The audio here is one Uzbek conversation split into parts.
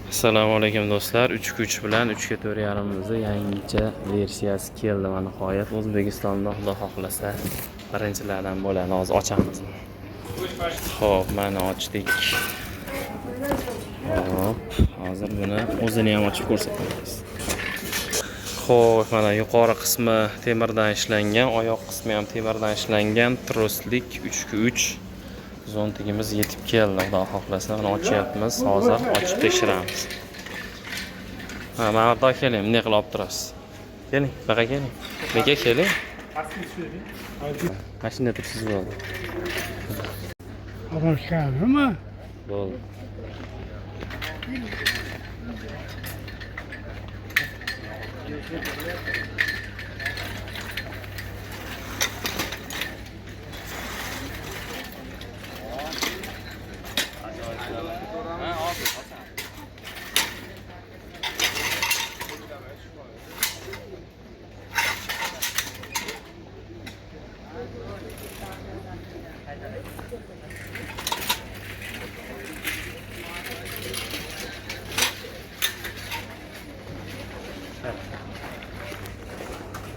Assalomu alaykum do'stlar. 3x3 bilan 3x4.5 yangicha versiyasi keldi va nihoyat O'zbekistonda Xudo xohlasa birinchilardan bo'ladi. Hozir ochamiz. Xo'p, mana ochdik. Xo'p, hozir buni o'zini ham ochib ko'rsatamiz. Xo'p, mana yuqori qismi temirdan ishlangan, oyoq qismi ham temirdan ishlangan troslik 3x3 zontigimiz yetib keldi. Xudo xohlasa uni ochyapmiz. Hozir ochib tekshiramiz. Mana yerda keling, bunday qilib olib turasiz. Keling, baqa keling. Beka keling. Mashina tursiz bo'ldi. Boshqami? Bo'ldi.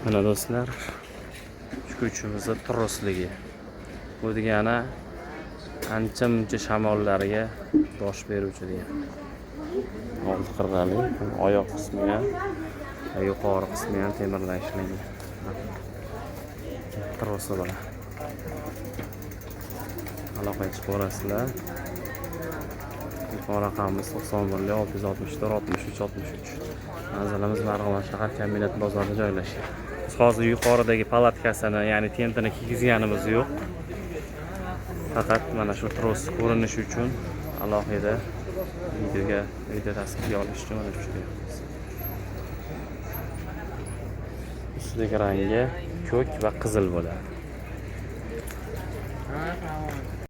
Mana do'stlar, uchimizni trosligi. Bu degani ancha-muncha shamollarga dosh beruvchi degani. Oldi qirrali, oyoq qismi ham, yuqori qismi ham temirdan ishlangan. Trosi bilan. Aloqaga chiqib ko'rasizlar. Telefon raqamimiz 91 664 63 63. Manzilimiz Marg'ilon shahar kombinat bozorida joylashgan. Biz hozir yuqoridagi palatkasini, ya'ni tentini kiygizganimiz yo'q. Faqat mana shu tros ko'rinishi uchun alohida video tasvirga olish uchun mana shu qilyapmiz. Ustidagi rangi ko'k va qizil bo'ladi.